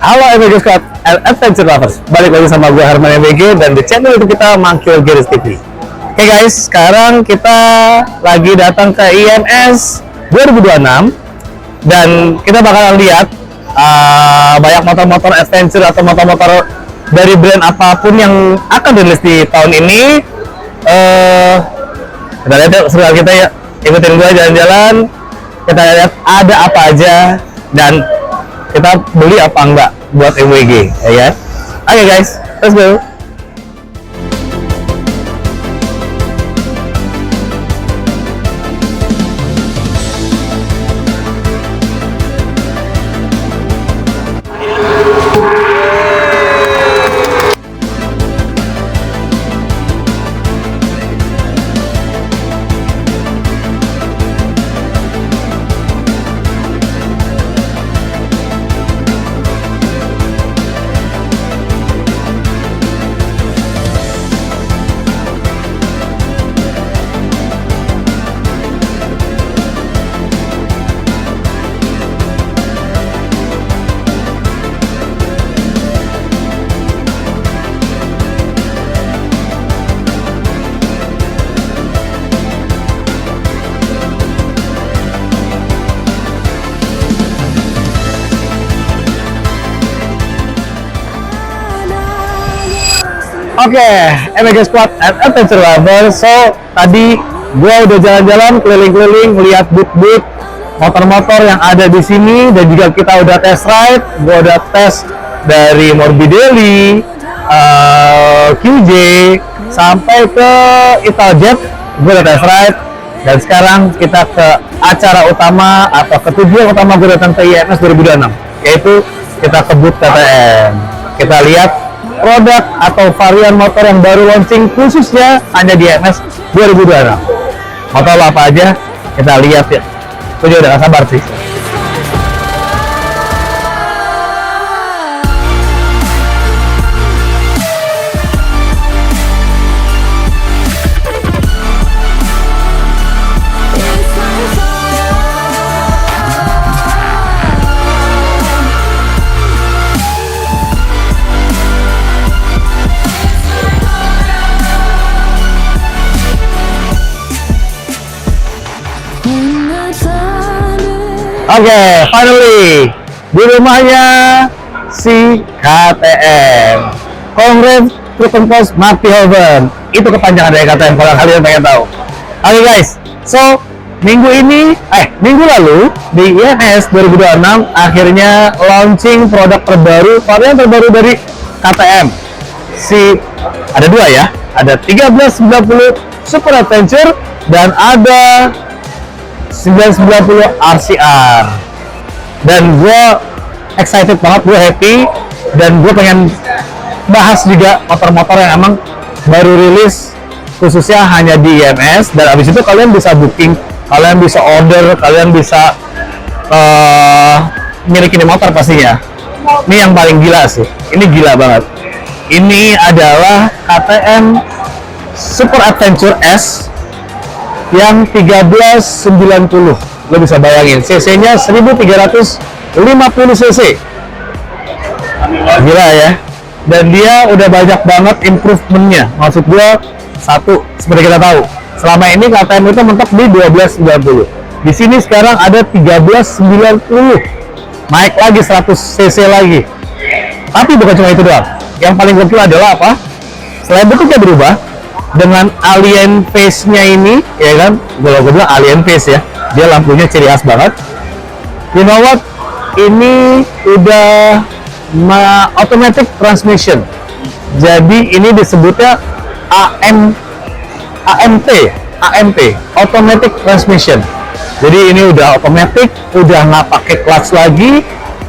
Halo MBG Squad and Adventure Lovers, balik lagi sama gue Herman MBG dan di channel itu kita Mangkil Gears TV. Oke guys, sekarang kita lagi datang ke IMS 2026 dan kita bakalan lihat banyak motor-motor adventure atau motor-motor dari brand apapun yang akan rilis di tahun ini. Kita lihat yuk, seru kita ya, ikutin gue jalan-jalan, kita lihat ada apa aja dan kita beli apa enggak buat MWG, ya kan? Oke guys, let's go. Oke, MBG Squad and Adventure Lovers. So, tadi gue udah jalan-jalan keliling-keliling melihat booth-booth motor-motor yang ada di sini dan juga kita udah test ride. Gue udah tes dari Morbidelli, QJ sampai ke Italjet. Gue udah test ride dan sekarang kita ke acara utama atau ke tujuan utama gue datang ke IMS 2026, yaitu kita ke booth KTM. Kita lihat produk atau varian motor yang baru launching khususnya hanya di IMS 2026. Motor apa aja kita lihat ya. Gue juga udah gak sabar sih. Oke, finally di rumahnya si KTM. Congrats Truck Post Mattihoven. Itu kepanjangan dari KTM kalau kalian pengen tahu. Oke guys, so minggu lalu di IMS 2026 akhirnya launching produk terbaru, varian terbaru dari KTM. Ada dua ya, ada 1390 Super Adventure dan ada 990 RCR. Dan gue excited banget, gue happy, dan gue pengen bahas juga motor-motor yang emang baru rilis khususnya hanya di IMS. Dan abis itu kalian bisa booking, kalian bisa order, kalian bisa milikin motor pastinya. Ini yang paling gila sih, ini gila banget. Ini adalah KTM Super Adventure S yang 1390. Lo bisa bayangin cc nya 1350 cc. Gila ya. Dan dia udah banyak banget improvementnya. Maksud gua, satu, seperti kita tahu, selama ini KTM itu mentok di 1290. Di sini sekarang ada 1390, naik lagi 100 cc lagi. Tapi bukan cuma itu doang, yang paling gokil adalah apa? Selain bentuknya berubah dengan alien face-nya ini, ya kan? Kalau gue bilang alien face ya, dia lampunya ciri khas banget. You know what? Ini udah automatic transmission. Jadi ini disebutnya AMT, automatic transmission. Jadi ini udah automatic, udah nggak pakai clutch lagi.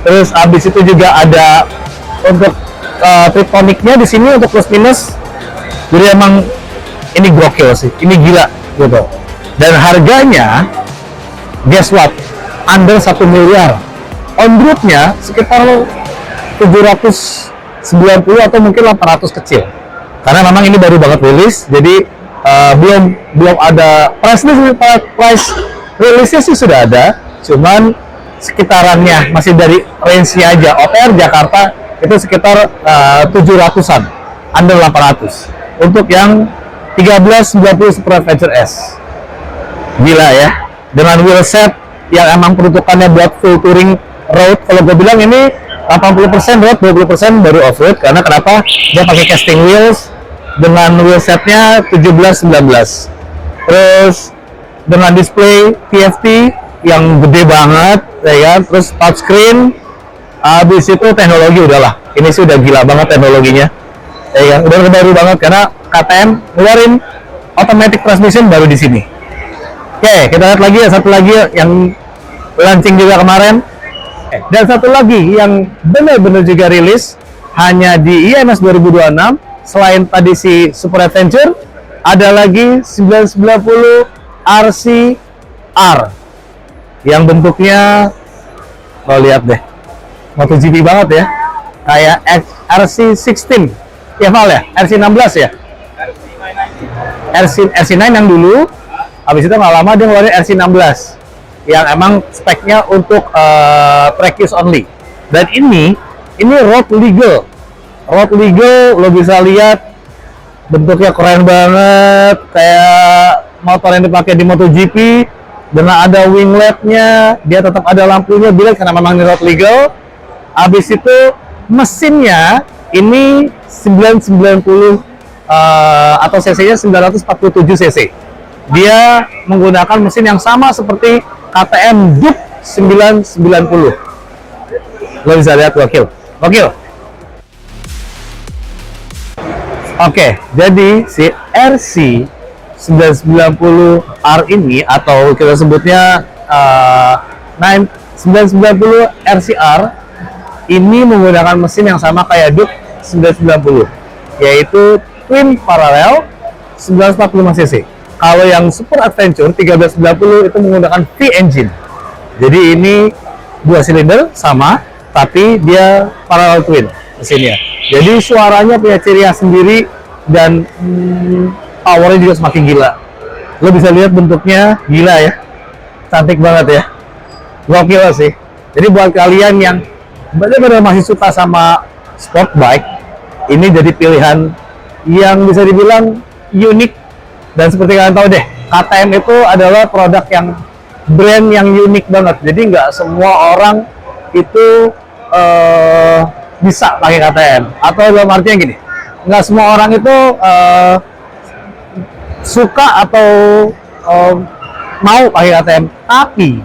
Terus abis itu juga ada untuk tritoniknya di sini untuk plus minus. Jadi emang ini gokil sih, ini gila gitu. Dan harganya, guess what? Under 1 miliar. On road-nya sekitar 790 atau mungkin 800 kecil. Karena memang ini baru banget rilis, jadi belum ada price release-nya sih sudah ada, cuman sekitarannya masih dari range-nya aja. OTR Jakarta itu sekitar 700-an, under 800. Untuk yang 1390 Super Adventure S. Gila ya. Dengan wheelset yang emang peruntukannya buat full touring road. Kalau gue bilang ini 80% road, 20% baru off-road. Karena kenapa? Dia pakai casting wheels dengan wheelsetnya 17-19. Terus dengan display TFT yang gede banget, ya kan? Terus touchscreen. Habis itu teknologi udahlah. Ini sih udah gila banget teknologinya. Ya kan? Udah baru banget karena KTM ngeluarin automatic transmission baru di sini. Oke, kita lihat lagi ya, satu lagi yang launching juga kemarin. Dan satu lagi yang benar-benar juga rilis hanya di IMS 2026. Selain tadi si Super Adventure, ada lagi 990 RCR yang bentuknya, lo lihat deh, MotoGP banget ya, kayak RC16 ya, Val ya, RC16 ya, RC9 yang dulu, habis itu nggak lama dia ngeluarin RC16 yang emang speknya untuk track use only. Dan ini road legal, lo bisa lihat bentuknya keren banget, kayak motor yang dipakai di MotoGP. Dengan ada wingletnya, dia tetap ada lampunya bilang karena memang ini road legal. Habis itu mesinnya ini 990 atau cc-nya 947 cc. Dia menggunakan mesin yang sama seperti KTM Duke 990. Lo bisa lihat, gokil. Oke, jadi si RC 990R ini atau kita sebutnya 990 RCR ini menggunakan mesin yang sama kayak Duke 990, yaitu twin parallel 945 cc. Kalau yang Super Adventure 1390 itu menggunakan V-engine. Jadi ini 2 silinder sama, tapi dia parallel twin mesinnya. Jadi suaranya punya ciri khas sendiri dan powernya juga semakin gila. Lo bisa lihat bentuknya gila ya, cantik banget ya, gokil sih. Jadi buat kalian yang benar-benar masih suka sama sport bike, ini jadi pilihan yang bisa dibilang unik. Dan seperti kalian tahu deh, KTM itu adalah produk yang brand yang unik banget. Jadi nggak semua orang itu bisa pakai KTM. Atau dalam artinya gini, nggak semua orang itu suka atau mau pakai KTM. Tapi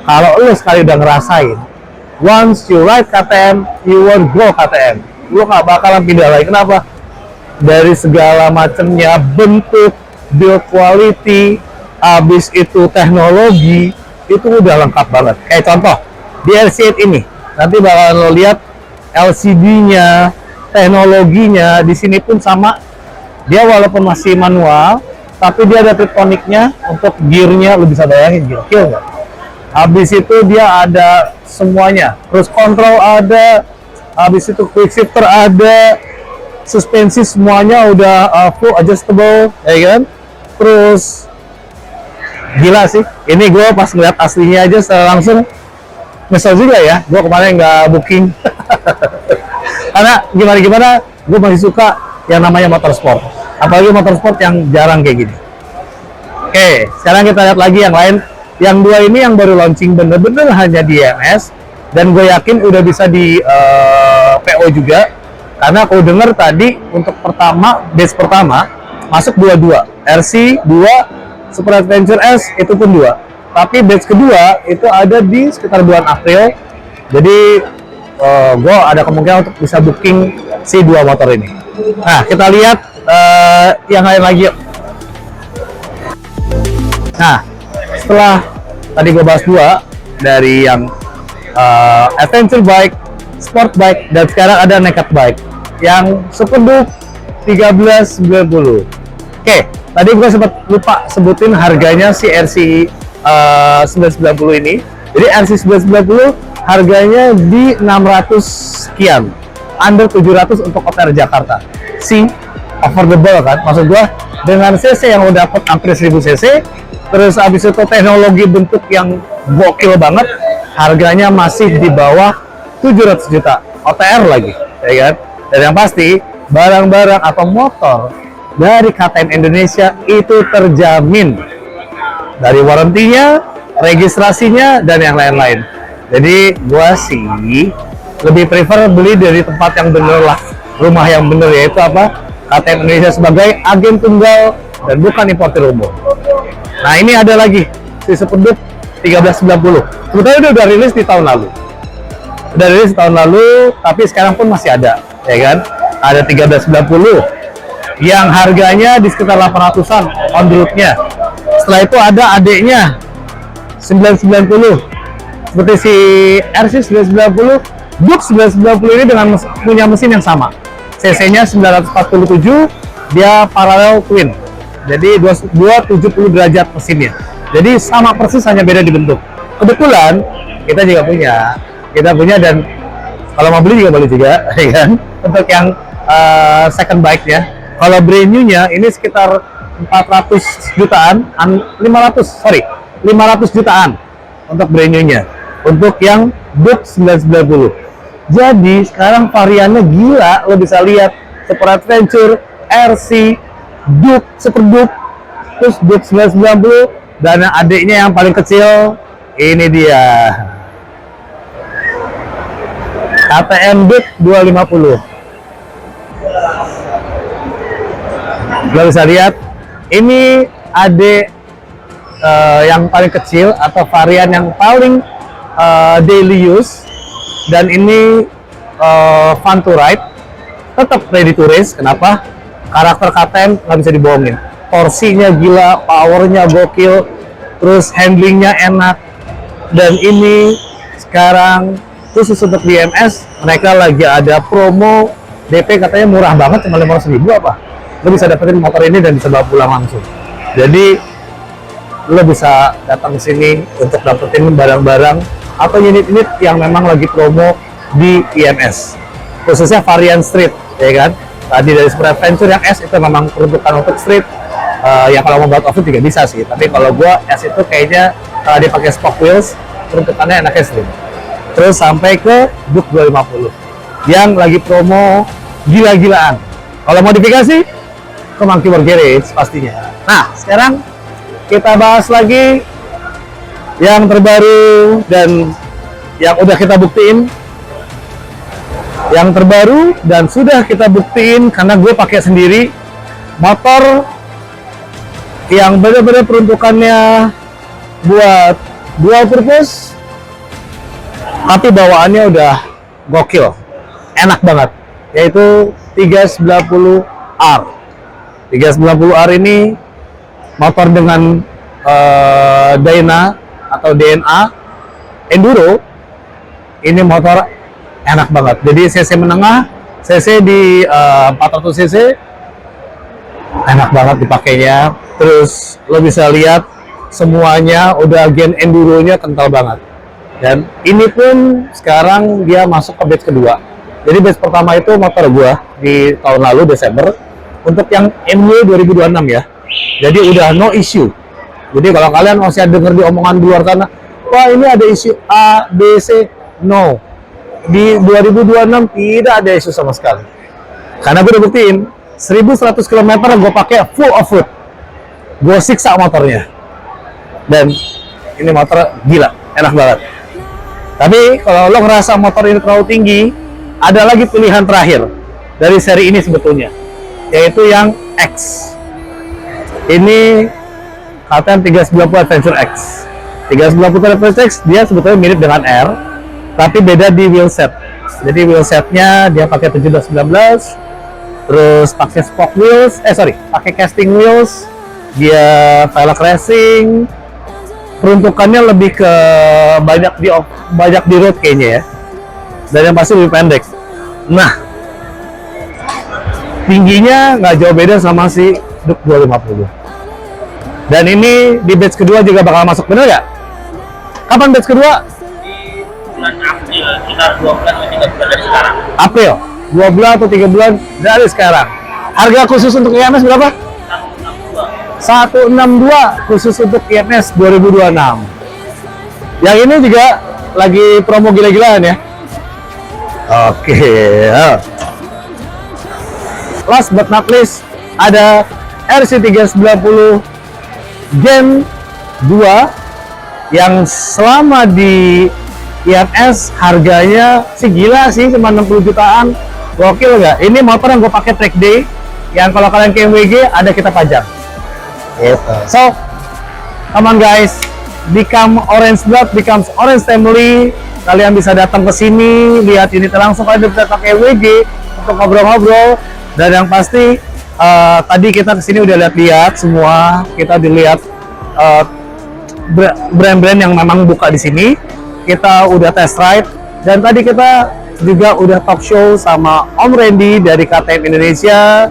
kalau lo sekali udah ngerasain, once you ride KTM, you won't go KTM. Lo nggak bakalan pindah lagi. Kenapa? Dari segala macamnya, bentuk, build quality, habis itu teknologi, itu udah lengkap banget. Kayak contoh di RC8 ini, nanti bakalan lo lihat LCD-nya, teknologinya di sini pun sama. Dia walaupun masih manual, tapi dia ada triptoniknya untuk gearnya. Lo bisa bayangin gokil nggak? Habis itu dia ada semuanya, cruise control ada, habis itu quick shifter ada, suspensi semuanya udah full adjustable, ya kan? Terus gila sih, ini gue pas ngeliat aslinya aja langsung nyesel juga ya, gue kemarin nggak booking. Karena gimana gue masih suka yang namanya motorsport, apalagi motorsport yang jarang kayak gini. Oke, sekarang kita lihat lagi yang lain. Yang dua ini yang baru launching bener-bener hanya di IMS, dan gue yakin udah bisa di PO juga. Karena aku denger tadi untuk batch pertama masuk 22, RC 2, Super Adventure S itu pun 2. Tapi batch kedua itu ada di sekitar bulan April. Jadi gue ada kemungkinan untuk bisa booking si 2 motor ini. Nah, kita lihat yang lain lagi yuk. Nah, setelah tadi gue bahas 2 dari yang adventure bike, sport bike, dan sekarang ada naked bike yang Super Duke 1390. Oke, tadi gue sempat lupa sebutin harganya si RC 990 ini. Jadi RC 990 harganya di 600 sekian, under 700 untuk OTR Jakarta. Si affordable kan, maksud gue dengan cc yang udah dapat hampir 1000 cc, terus abis itu teknologi bentuk yang gokil banget, harganya masih di bawah 700 juta OTR lagi, ya kan? Dan yang pasti barang-barang atau motor dari KTM Indonesia itu terjamin dari warantinya, registrasinya, dan yang lain-lain. Jadi gua sih lebih prefer beli dari tempat yang bener lah, rumah yang bener, yaitu apa? KTM Indonesia sebagai agen tunggal dan bukan importer umum. Nah, ini ada lagi si Superduke 1390. Sebetulnya dia udah rilis di tahun lalu. Udah rilis tahun lalu, tapi sekarang pun masih ada, ya kan? Ada 1390 yang harganya di sekitar 800-an on the road-nya. Setelah itu ada adiknya 990 seperti si RC 990, Duke 990 ini dengan punya mesin yang sama. CC-nya 947, dia parallel twin. Jadi 270 derajat mesinnya. Jadi sama persis, hanya beda di bentuk. Kebetulan kita juga punya dan kalau mau beli juga boleh juga, ya kan? Untuk yang second bike ya. Kalau brand new-nya ini sekitar 500 jutaan untuk brand new-nya. Untuk yang Duke 990. Jadi sekarang variannya gila, lo bisa lihat Super Adventure, RC, Duke, Super Duke, terus Duke 990, dan yang adiknya yang paling kecil ini dia KTM Duke 250. Lo bisa lihat ini adik yang paling kecil atau varian yang paling daily use, dan ini fun to ride, tetap ready to race. Kenapa? Karakter KTM nggak bisa dibohongin, torsinya gila, powernya gokil, terus handlingnya enak. Dan ini sekarang khusus untuk BMS mereka lagi ada promo DP, katanya murah banget, cuma 500.000 apa, lo bisa dapetin motor ini dan bisa bawa pulang langsung. Jadi lo bisa datang ke sini untuk dapetin barang-barang atau unit-unit yang memang lagi promo di IMS, khususnya varian street, ya kan? Tadi dari Super Adventure yang S itu memang peruntukan untuk street, ya kalau mau buat off-road juga bisa sih, tapi kalau gua S itu kayaknya dia pakai spoke wheels, peruntukannya enaknya street. Terus sampai ke Duke 250 yang lagi promo gila-gilaan. Kalau modifikasi ke Monkey Bar Garage pastinya. Nah, sekarang kita bahas lagi yang terbaru dan yang udah kita buktiin. Yang terbaru dan sudah kita buktiin karena gue pakai sendiri, motor yang benar-benar peruntukannya buat dual purpose, tapi bawaannya udah gokil, enak banget, yaitu 390R. 390R ini motor dengan Dyna atau DNA Enduro. Ini motor enak banget. Jadi cc menengah, cc di 400 cc, enak banget dipakainya. Terus lo bisa lihat semuanya udah gen enduronya kental banget. Dan ini pun sekarang dia masuk ke batch kedua. Jadi batch pertama itu motor gua di tahun lalu Desember untuk yang MW 2026 ya. Jadi udah no issue. Jadi kalau kalian masih denger di omongan di luar sana, wah ini ada isu A, B, C, no. Di 2026 tidak ada isu sama sekali. Karena gue udah buktiin 1100 km gue pakai full off-road. Gue siksa motornya. Dan ini motor gila, enak banget. Tapi kalau lo ngerasa motor ini terlalu tinggi, ada lagi pilihan terakhir dari seri ini sebetulnya, yaitu yang X. Ini KTM 390 Adventure X. 390 Adventure X dia sebetulnya mirip dengan R, tapi beda di wheelset. Jadi wheelsetnya dia pakai 1719, terus pakai spoke wheels, pakai casting wheels, dia velg racing. Peruntukannya lebih ke banyak di road kayaknya ya, dan yang pasti lebih pendek. Nah, tingginya nggak jauh beda sama si Duke 250. Dan ini di batch kedua juga bakal masuk, bener nggak? Kapan batch kedua? Bulan April, sekitar 2 bulan atau 3 bulan dari sekarang. April, 2 bulan atau 3 bulan dari sekarang. Harga khusus untuk IMS berapa? 162 khusus untuk IMS 2026. Yang ini juga lagi promo gila-gilaan ya. Oke, ya. Last but not least, ada RC390 Gen 2 yang selama di IMS harganya sih gila sih, cuma 60 jutaan. Gokil nggak? Ini motor yang gue pakai track day, yang kalau kalian ke MWG ada kita pajang. Gitu. So, come on guys, become Orange Blood, becomes Orange Family. Kalian bisa datang ke sini, lihat unit langsung. Kalian bisa datang ke MWG untuk ngobrol-ngobrol. Dan yang pasti, tadi kita kesini udah lihat-lihat semua. Kita dilihat brand-brand yang memang buka di sini. Kita udah test ride, dan tadi kita juga udah talk show sama Om Randy dari KTM Indonesia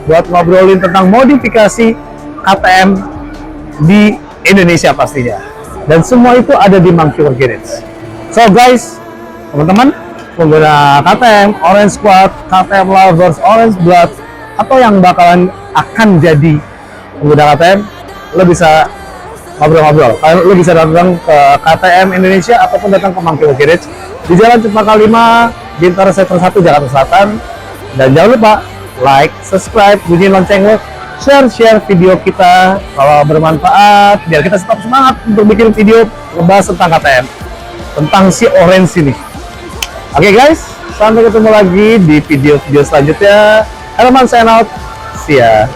buat ngobrolin tentang modifikasi KTM di Indonesia pastinya. Dan semua itu ada di Mangkur Garage. So guys, teman-teman, pengguna KTM, Orange Squad, KTM Lovers, Orange Blood, atau yang bakalan akan jadi pengguna KTM, lo bisa ngobrol-ngobrol. Lo bisa datang ke KTM Indonesia ataupun datang ke Mangkur Garage di Jalan Cempaka 5, Bintaro Sektor 1, Jakarta Selatan. Dan jangan lupa like, subscribe, bunyiin lonceng lo, share video kita kalau bermanfaat, biar kita tetap semangat untuk bikin video ngebahas tentang KTM, tentang si Orange ini. Oke guys, sampai ketemu lagi di video-video selanjutnya. Herman sign out, see ya.